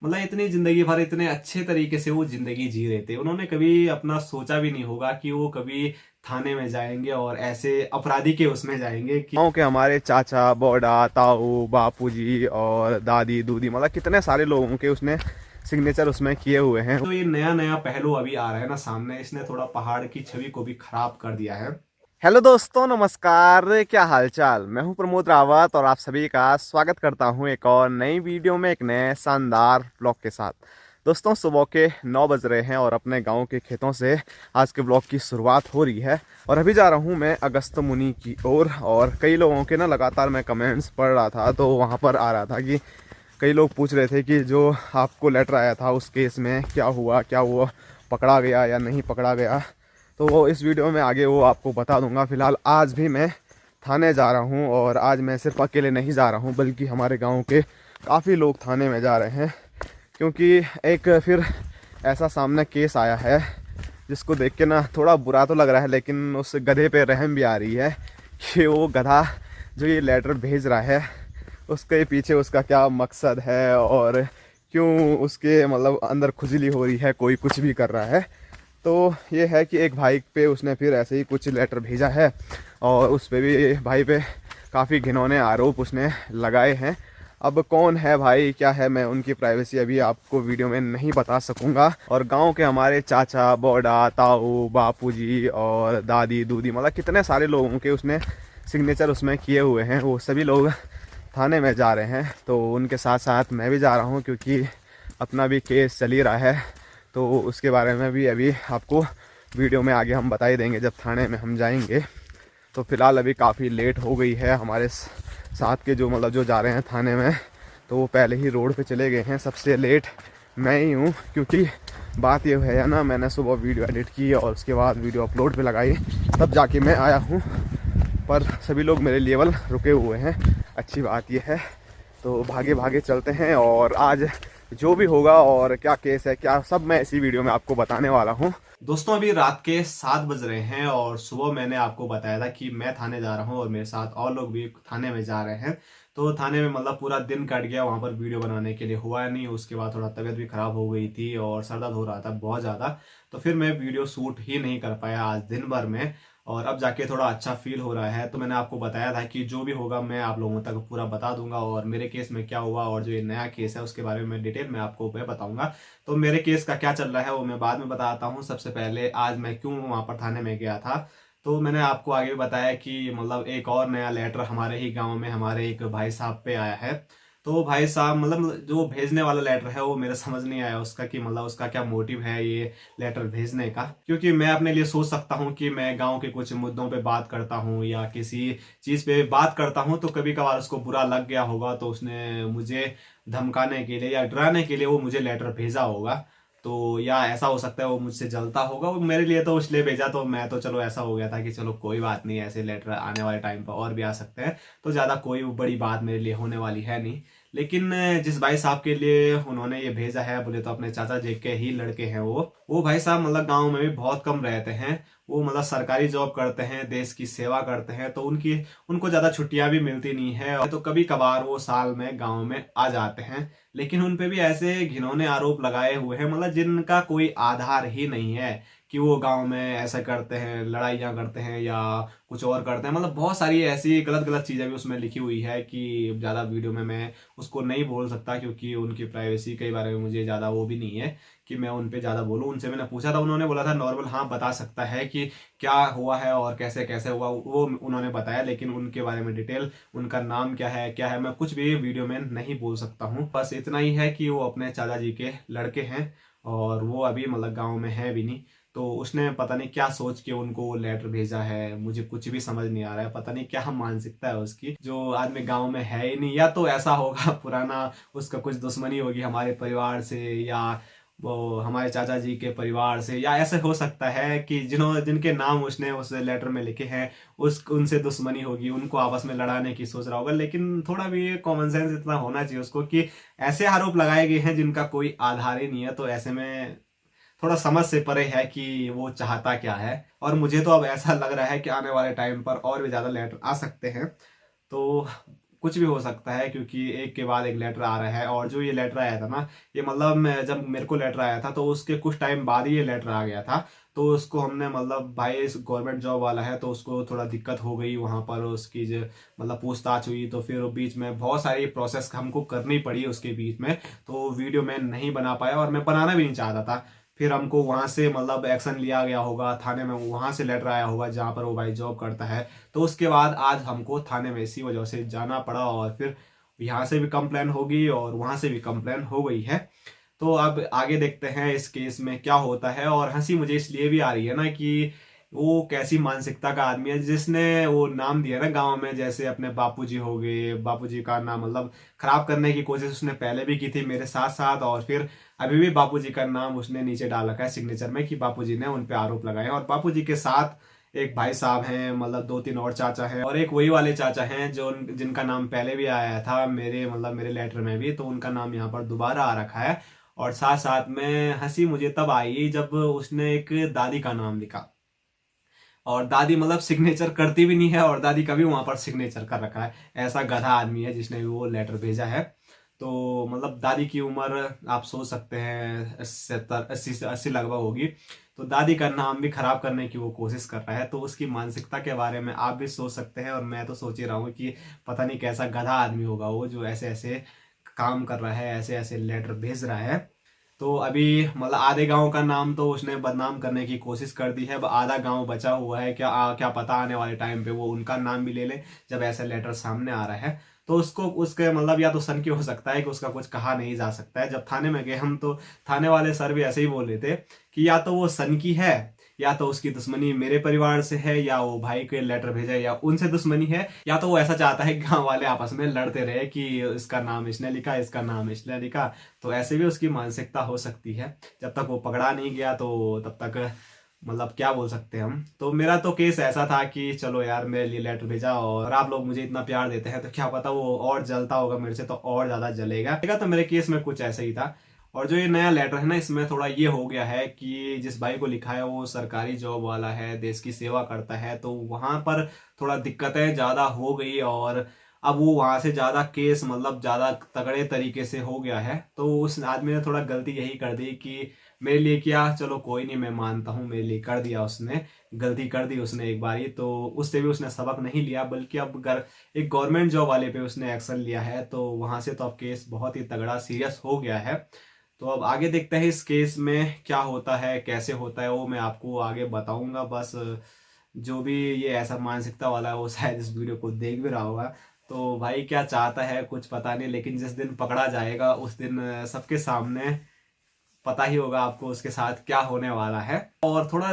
मतलब इतनी जिंदगी भर इतने अच्छे तरीके से वो जिंदगी जी रहे थे, उन्होंने कभी अपना सोचा भी नहीं होगा कि वो कभी थाने में जाएंगे और ऐसे अपराधी के उसमें जाएंगे कि गाँव के हमारे चाचा बौड़ा ताऊ बापूजी और दादी दूदी मतलब कितने सारे लोगों के उसने सिग्नेचर उसमें किए हुए हैं। तो ये नया नया पहलू अभी आ रहा है ना सामने, इसने थोड़ा पहाड़ की छवि को भी खराब कर दिया है। हेलो दोस्तों, नमस्कार, क्या हालचाल। मैं हूं प्रमोद रावत और आप सभी का स्वागत करता हूं एक और नई वीडियो में एक नए शानदार ब्लॉग के साथ। दोस्तों, सुबह के 9 बज रहे हैं और अपने गांव के खेतों से आज के ब्लॉग की शुरुआत हो रही है। और अभी जा रहा हूं मैं अगस्त मुनि की ओर। और कई लोगों के ना लगातार मैं कमेंट्स पढ़ रहा था तो वहां पर आ रहा था कि कई लोग पूछ रहे थे कि जो आपको लेटर आया था उस केस में क्या हुआ, क्या वो पकड़ा गया या नहीं पकड़ा गया। तो वो इस वीडियो में आगे वो आपको बता दूंगा। फ़िलहाल आज भी मैं थाने जा रहा हूं और आज मैं सिर्फ अकेले नहीं जा रहा हूं बल्कि हमारे गांव के काफ़ी लोग थाने में जा रहे हैं, क्योंकि एक फिर ऐसा सामने केस आया है जिसको देख के ना थोड़ा बुरा तो लग रहा है, लेकिन उस गधे पे रहम भी आ रही है कि वो गधा जो ये लेटर भेज रहा है उसके पीछे उसका क्या मकसद है और क्यों उसके मतलब अंदर खुजली हो रही है, कोई कुछ भी कर रहा है। तो ये है कि एक भाई पे उसने फिर ऐसे ही कुछ लेटर भेजा है और उस पे भी भाई पे काफ़ी घिनौने आरोप उसने लगाए हैं। अब कौन है भाई, क्या है, मैं उनकी प्राइवेसी अभी आपको वीडियो में नहीं बता सकूंगा। और गांव के हमारे चाचा बौड़ा ताऊ बापूजी और दादी दूदी मतलब कितने सारे लोगों के उसने सिग्नेचर उसमें किए हुए हैं, वो सभी लोग थाने में जा रहे हैं। तो उनके साथ साथ मैं भी जा रहा हूँ क्योंकि अपना भी केस चल ही रहा है। तो उसके बारे में भी अभी आपको वीडियो में आगे हम बता ही देंगे जब थाने में हम जाएंगे। तो फ़िलहाल अभी काफ़ी लेट हो गई है। हमारे साथ के जो मतलब जो जा रहे हैं थाने में तो वो पहले ही रोड पे चले गए हैं। सबसे लेट मैं ही हूँ, क्योंकि बात ये है ना, मैंने सुबह वीडियो एडिट की और उसके बाद वीडियो अपलोड पे लगाई तब जाके मैं आया हूँ। पर सभी लोग मेरे लेवल रुके हुए हैं, अच्छी बात यह है। तो भागे भागे चलते हैं और आज जो भी होगा और क्या केस है क्या सब मैं इसी वीडियो में आपको बताने वाला हूँ। दोस्तों, अभी रात के 7 बज रहे हैं और सुबह मैंने आपको बताया था कि मैं थाने जा रहा हूँ और मेरे साथ और लोग भी थाने में जा रहे हैं। तो थाने में मतलब पूरा दिन कट गया, वहां पर वीडियो बनाने के लिए हुआ नहीं। उसके बाद थोड़ा तबीयत भी खराब हो गई थी और सर दर्द हो रहा था बहुत ज़्यादा, तो फिर मैं वीडियो शूट ही नहीं कर पाया आज दिन भर में। और अब जाके थोड़ा अच्छा फील हो रहा है। तो मैंने आपको बताया था कि जो भी होगा मैं आप लोगों तक पूरा बता दूंगा और मेरे केस में क्या हुआ और जो ये नया केस है उसके बारे में डिटेल में आपको मैं बताऊंगा। तो मेरे केस का क्या चल रहा है वो मैं बाद में बताता हूँ। सबसे पहले आज मैं क्यों वहां पर थाने में गया था। तो मैंने आपको आगे भी बताया कि मतलब एक और नया लेटर हमारे ही गाँव में हमारे एक भाई साहब पे आया है। तो भाई साहब मतलब जो भेजने वाला लेटर है वो मेरे समझ नहीं आया उसका कि मतलब उसका क्या मोटिव है ये लेटर भेजने का। क्योंकि मैं अपने लिए सोच सकता हूँ कि मैं गांव के कुछ मुद्दों पे बात करता हूँ या किसी चीज पे बात करता हूँ, तो कभी कभार उसको बुरा लग गया होगा तो उसने मुझे धमकाने के लिए या डराने के लिए वो मुझे लेटर भेजा होगा। तो या ऐसा हो सकता है वो मुझसे जलता होगा, वो मेरे लिए तो इसलिए भेजा। तो मैं तो चलो ऐसा हो गया था कि चलो कोई बात नहीं, ऐसे लेटर आने वाले टाइम पर और भी आ सकते हैं, तो ज्यादा कोई बड़ी बात मेरे लिए होने वाली है नहीं। लेकिन जिस भाई साहब के लिए उन्होंने ये भेजा है, बोले तो अपने चाचा जी के ही लड़के हैं वो भाई साहब मतलब गांव में भी बहुत कम रहते हैं। वो मतलब सरकारी जॉब करते हैं, देश की सेवा करते हैं, तो उनको ज्यादा छुट्टियां भी मिलती नहीं है। तो कभी कभार वो साल में गांव में आ जाते हैं, लेकिन उन पे भी ऐसे घिनौने आरोप लगाए हुए हैं मतलब जिनका कोई आधार ही नहीं है कि वो गांव में ऐसा करते हैं, लड़ाइयाँ करते हैं या कुछ और करते हैं। मतलब बहुत सारी ऐसी गलत गलत चीज़ें भी उसमें लिखी हुई है कि ज़्यादा वीडियो में मैं उसको नहीं बोल सकता, क्योंकि उनकी प्राइवेसी के बारे में मुझे ज़्यादा वो भी नहीं है कि मैं उन पे ज़्यादा बोलूँ। उनसे मैंने पूछा था, उन्होंने बोला था नॉर्मल हाँ बता सकता है कि क्या हुआ है और कैसे कैसे हुआ, वो उन्होंने बताया। लेकिन उनके बारे में डिटेल, उनका नाम क्या है मैं कुछ भी वीडियो में नहीं बोल सकता हूँ। बस इतना ही है कि वो अपने चाचा जी के लड़के हैं और वो अभी मतलब गाँव में है भी नहीं। तो उसने पता नहीं क्या सोच के उनको वो लेटर भेजा है, मुझे कुछ भी समझ नहीं आ रहा है। पता नहीं क्या मानसिकता है उसकी, जो आदमी गांव में है ही नहीं। या तो ऐसा होगा पुराना उसका कुछ दुश्मनी होगी हमारे परिवार से या वो हमारे चाचा जी के परिवार से, या ऐसे हो सकता है कि जिनके नाम उसने उस लेटर में लिखे हैं उनसे दुश्मनी होगी, उनको आपस में लड़ाने की सोच रहा होगा। लेकिन थोड़ा भी कॉमन सेंस इतना होना चाहिए उसको कि ऐसे आरोप लगाए गए हैं जिनका कोई आधार ही नहीं है। तो ऐसे में थोड़ा समझ से परे है कि वो चाहता क्या है। और मुझे तो अब ऐसा लग रहा है कि आने वाले टाइम पर और भी ज्यादा लेटर आ सकते हैं। तो कुछ भी हो सकता है, क्योंकि एक के बाद एक लेटर आ रहा है। और जो ये लेटर आया था ना, ये मतलब जब मेरे को लेटर आया था तो उसके कुछ टाइम बाद ही ये लेटर आ गया था। तो उसको हमने मतलब भाई गवर्नमेंट जॉब वाला है तो उसको थोड़ा दिक्कत हो गई वहां पर, उसकी जो मतलब पूछताछ हुई, तो फिर बीच में बहुत सारी प्रोसेस हमको करनी पड़ी उसके बीच में। तो वीडियो मैं नहीं बना पाया और मैं बनाना भी नहीं चाहता था। फिर हमको वहां से मतलब एक्शन लिया गया होगा थाने में, वहां से लेटर आया होगा जहां पर वो भाई जॉब करता है। तो उसके बाद आज हमको थाने में इसी वजह से जाना पड़ा, और फिर यहाँ से भी कंप्लेन होगी और वहां से भी कंप्लेन हो गई है। तो अब आगे देखते हैं इस केस में क्या होता है। और हंसी मुझे इसलिए भी आ रही है ना कि वो कैसी मानसिकता का आदमी है जिसने वो नाम दिया ना गांव में, जैसे अपने बापूजी हो गए, बापूजी का नाम मतलब खराब करने की कोशिश उसने पहले भी की थी मेरे साथ साथ, और फिर अभी भी बापूजी का नाम उसने नीचे डाल रखा है सिग्नेचर में कि बापूजी ने उन पे आरोप लगाए। और बापूजी के साथ एक भाई साहब हैं, मतलब दो तीन और चाचा हैं, और एक वही वाले चाचा हैं जो जिनका नाम पहले भी आया था मेरे मतलब मेरे लेटर में भी, तो उनका नाम यहाँ पर दोबारा आ रखा है। और साथ साथ में हंसी मुझे तब आई जब उसने एक दादी का नाम लिखा, और दादी मतलब सिग्नेचर करती भी नहीं है और दादी का भी वहां पर सिग्नेचर कर रखा है। ऐसा गधा आदमी है जिसने भी वो लेटर भेजा है। तो मतलब दादी की उम्र आप सोच सकते हैं 70 80 लगभग होगी। तो दादी का नाम भी खराब करने की वो कोशिश कर रहा है। तो उसकी मानसिकता के बारे में आप भी सोच सकते हैं, और मैं तो सोच ही रहा हूँ कि पता नहीं कैसा गधा आदमी होगा वो जो ऐसे ऐसे काम कर रहा है, ऐसे ऐसे लेटर भेज रहा है। तो अभी मतलब आधे गांव का नाम तो उसने बदनाम करने की कोशिश कर दी है, अब आधा गांव बचा हुआ है। क्या पता आने वाले टाइम पे वो उनका नाम भी ले ले जब ऐसा लेटर सामने आ रहा है। तो उसको उसके मतलब या तो सन की हो सकता है कि उसका कुछ कहा नहीं जा सकता है। जब थाने में गए हम तो थाने वाले सर भी ऐसे ही बोल रहे थे कि या तो वो सन की है, या तो उसकी दुश्मनी मेरे परिवार से है, या वो भाई के लेटर भेजा या उनसे दुश्मनी है, या तो वो ऐसा चाहता है कि गांव वाले आपस में लड़ते रहे कि इसका नाम इसने लिखा, इसका नाम इसने लिखा। तो ऐसे भी उसकी मानसिकता हो सकती है। जब तक वो पकड़ा नहीं गया तो तब तक मतलब क्या बोल सकते हैं हम। तो मेरा तो केस ऐसा था कि चलो यार मेरे लिए लेटर भेजा, और आप लोग मुझे इतना प्यार देते हैं तो क्या पता वो और जलता होगा मेरे से तो और ज्यादा जलेगा। तो मेरे केस में कुछ ऐसा ही था। और जो ये नया लेटर है ना, इसमें थोड़ा ये हो गया है कि जिस भाई को लिखा है वो सरकारी जॉब वाला है, देश की सेवा करता है, तो वहां पर थोड़ा दिक्कतें ज्यादा हो गई। और अब वो वहां से ज्यादा केस मतलब ज्यादा तगड़े तरीके से हो गया है। तो उस आदमी ने थोड़ा गलती यही कर दी कि मेरे लिए किया, चलो कोई नहीं मैं मानता हूँ मेरे लिए कर दिया उसने, गलती कर दी उसने एक बारी। तो उससे भी उसने सबक नहीं लिया, बल्कि अब एक गवर्नमेंट जॉब वाले पे उसने एक्शन लिया है। तो वहां से तो अब केस बहुत ही तगड़ा सीरियस हो गया है। तो अब आगे देखते हैं इस केस में क्या होता है, कैसे होता है, वो मैं आपको आगे बताऊंगा। बस जो भी ये ऐसा मानसिकता वाला है वो शायद इस वीडियो को देख भी रहा होगा। तो भाई क्या चाहता है कुछ पता नहीं, लेकिन जिस दिन पकड़ा जाएगा उस दिन सबके सामने पता ही होगा आपको उसके साथ क्या होने वाला है। और थोड़ा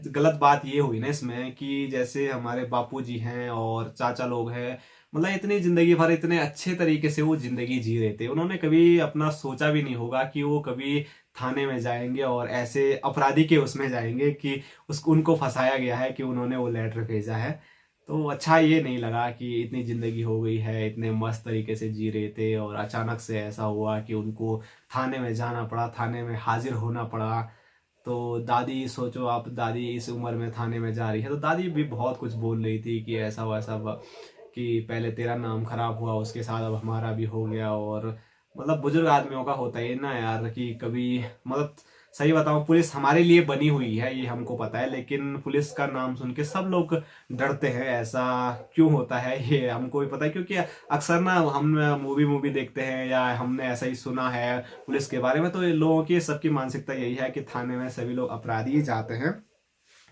गलत बात ये हुई ना इसमें कि जैसे हमारे बापूजी हैं और चाचा लोग हैं, मतलब इतनी जिंदगी भर इतने अच्छे तरीके से वो जिंदगी जी रहे थे, उन्होंने कभी अपना सोचा भी नहीं होगा कि वो कभी थाने में जाएंगे और ऐसे अपराधी के उसमें जाएंगे कि उसको उनको फंसाया गया है कि उन्होंने वो लेटर भेजा है। तो अच्छा ये नहीं लगा कि इतनी जिंदगी हो गई है, इतने मस्त तरीके से जी रहे थे और अचानक से ऐसा हुआ कि उनको थाने में जाना पड़ा, थाने में हाजिर होना पड़ा। तो दादी सोचो आप, दादी इस उम्र में थाने में जा रही है, तो दादी भी बहुत कुछ बोल रही थी कि ऐसा वैसा कि पहले तेरा नाम खराब हुआ उसके साथ अब हमारा भी हो गया। और मतलब बुजुर्ग आदमियों का होता है ना यार कि कभी मतलब सही बताऊं, पुलिस हमारे लिए बनी हुई है ये हमको पता है, लेकिन पुलिस का नाम सुन के सब लोग डरते हैं। ऐसा क्यों होता है ये हमको भी पता है, क्योंकि अक्सर ना हम मूवी मूवी देखते हैं या हमने ऐसा ही सुना है पुलिस के बारे में। तो लोगों की सबकी मानसिकता यही है कि थाने में सभी लोग अपराधी ही जाते हैं।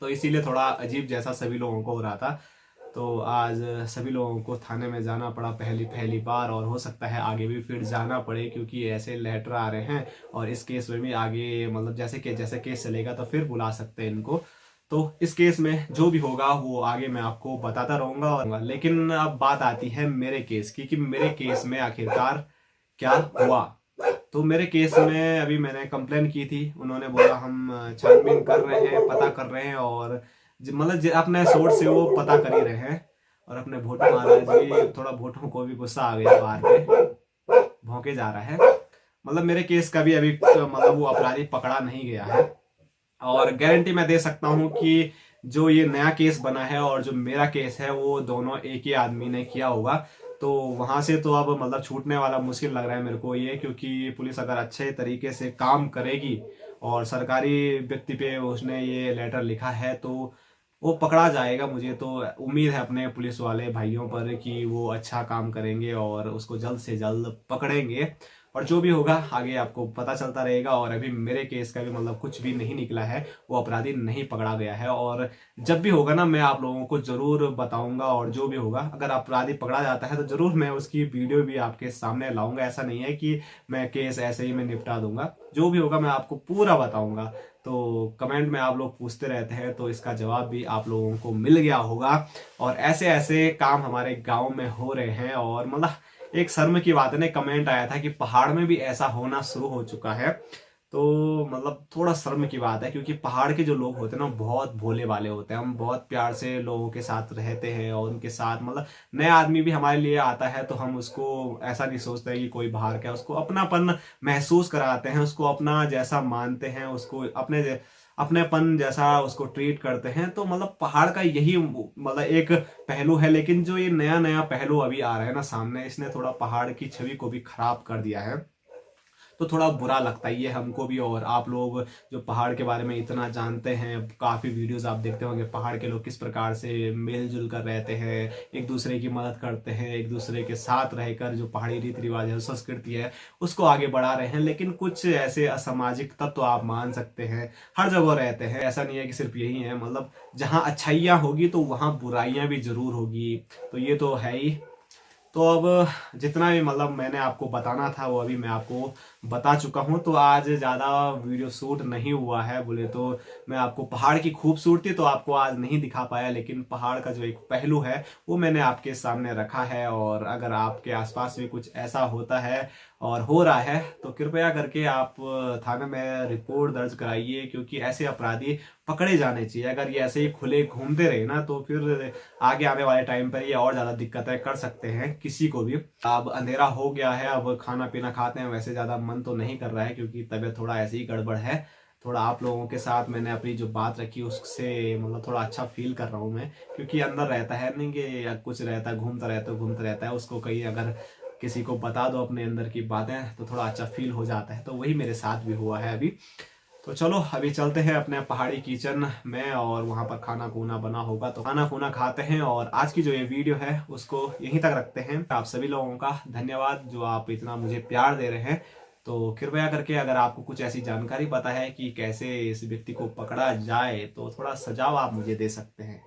तो इसीलिए थोड़ा अजीब जैसा सभी लोगों को हो रहा था। तो आज सभी लोगों को थाने में जाना पड़ा पहली पहली बार, और हो सकता है आगे भी फिर जाना पड़े क्योंकि ऐसे लेटर आ रहे हैं। और इस केस में भी आगे मतलब जैसे केस चलेगा तो फिर बुला सकते हैं इनको। तो इस केस में जो भी होगा वो आगे मैं आपको बताता रहूंगा। और लेकिन अब बात आती है मेरे केस की कि मेरे केस में आखिरकार क्या हुआ। तो मेरे केस में अभी मैंने कंप्लेन की थी, उन्होंने बोला हम छानबीन कर रहे हैं, पता कर रहे हैं, और मतलब अपने सोर्स से वो पता कर ही रहे हैं। और अपने भोटू महाराज भी थोड़ा भोटों को भी गुस्सा आ गया, बाहर पे भौंके जा रहा है। मतलब मेरे केस का भी अभी मतलब वो अपराधी पकड़ा नहीं गया है। और गारंटी मैं दे सकता हूं कि जो ये नया केस बना है और जो मेरा केस है वो दोनों एक ही आदमी ने किया होगा। तो वहां से तो अब मतलब छूटने वाला मुश्किल लग रहा है मेरे को ये, क्योंकि पुलिस अगर अच्छे तरीके से काम करेगी और सरकारी व्यक्ति पे उसने ये लेटर लिखा है तो वो पकड़ा जाएगा। मुझे तो उम्मीद है अपने पुलिस वाले भाइयों पर कि वो अच्छा काम करेंगे और उसको जल्द से जल्द पकड़ेंगे। और जो भी होगा आगे आपको पता चलता रहेगा। और अभी मेरे केस का भी मतलब कुछ भी नहीं निकला है, वो अपराधी नहीं पकड़ा गया है। और जब भी होगा ना मैं आप लोगों को जरूर बताऊंगा। और जो भी होगा अगर अपराधी पकड़ा जाता है तो जरूर मैं उसकी वीडियो भी आपके सामने लाऊंगा। ऐसा नहीं है कि मैं केस ऐसे ही मैं निपटा दूंगा, जो भी होगा मैं आपको पूरा बताऊंगा। तो कमेंट में आप लोग पूछते रहते हैं तो इसका जवाब भी आप लोगों को मिल गया होगा। और ऐसे ऐसे काम हमारे गांव में हो रहे हैं। और मतलब एक शर्म की बात है ना, कमेंट आया था कि पहाड़ में भी ऐसा होना शुरू हो चुका है। तो मतलब थोड़ा शर्म की बात है, क्योंकि पहाड़ के जो लोग होते हैं ना बहुत भोले वाले होते हैं। हम बहुत प्यार से लोगों के साथ रहते हैं और उनके साथ मतलब नया आदमी भी हमारे लिए आता है तो हम उसको ऐसा नहीं सोचते कि कोई बाहर का है, उसको अपनापन महसूस कराते हैं, उसको अपना जैसा मानते हैं, उसको अपनेपन जैसा उसको ट्रीट करते हैं। तो मतलब पहाड़ का यही मतलब एक पहलू है। लेकिन जो ये नया नया पहलू अभी आ रहा है ना सामने, इसने थोड़ा पहाड़ की छवि को भी खराब कर दिया है। तो थोड़ा बुरा लगता ही है हमको भी। और आप लोग जो पहाड़ के बारे में इतना जानते हैं, काफ़ी वीडियोस आप देखते होंगे पहाड़ के लोग किस प्रकार से मिलजुल कर रहते हैं, एक दूसरे की मदद करते हैं, एक दूसरे के साथ रहकर जो पहाड़ी रीति रिवाज है, संस्कृति है, उसको आगे बढ़ा रहे हैं। लेकिन कुछ ऐसे असामाजिक तत्व तो आप मान सकते हैं हर जगह रहते हैं। ऐसा नहीं है कि सिर्फ यही है, मतलब जहाँ अच्छाइयाँ होगी तो वहाँ बुराइयाँ भी जरूर होगी। तो ये तो है ही। तो अब जितना भी मतलब मैंने आपको बताना था वो अभी मैं आपको बता चुका हूँ। तो आज ज़्यादा वीडियो शूट नहीं हुआ है, बोले तो मैं आपको पहाड़ की खूबसूरती तो आपको आज नहीं दिखा पाया, लेकिन पहाड़ का जो एक पहलू है वो मैंने आपके सामने रखा है। और अगर आपके आसपास भी कुछ ऐसा होता है और हो रहा है तो कृपया करके आप थाने में रिपोर्ट दर्ज कराइए, क्योंकि ऐसे अपराधी पकड़े जाने चाहिए। अगर ये ऐसे ही खुले घूमते रहे ना तो फिर आगे आने वाले टाइम पर ये और ज्यादा दिक्कतें कर सकते हैं किसी को भी। अब अंधेरा हो गया है, अब खाना पीना खाते हैं। वैसे ज्यादा मन तो नहीं कर रहा है क्योंकि तबीयत थोड़ा ऐसे ही गड़बड़ है। थोड़ा आप लोगों के साथ मैंने अपनी जो बात रखी उससे मतलब थोड़ा अच्छा फील कर रहा हूँ मैं, क्योंकि अंदर रहता है नहीं कि कुछ रहता है, घूमता रहता है, उसको कहीं अगर किसी को बता दो अपने अंदर की बातें तो थोड़ा अच्छा फील हो जाता है। तो वही मेरे साथ भी हुआ है अभी। तो चलो अभी चलते हैं अपने पहाड़ी किचन में और वहां पर खाना खूना बना होगा तो खाना खूना खाते हैं। और आज की जो ये वीडियो है उसको यहीं तक रखते हैं। आप सभी लोगों का धन्यवाद जो आप इतना मुझे प्यार दे रहे हैं। तो कृपया करके अगर आपको कुछ ऐसी जानकारी पता है कि कैसे इस व्यक्ति को पकड़ा जाए तो थोड़ा सुझाव आप मुझे दे सकते हैं।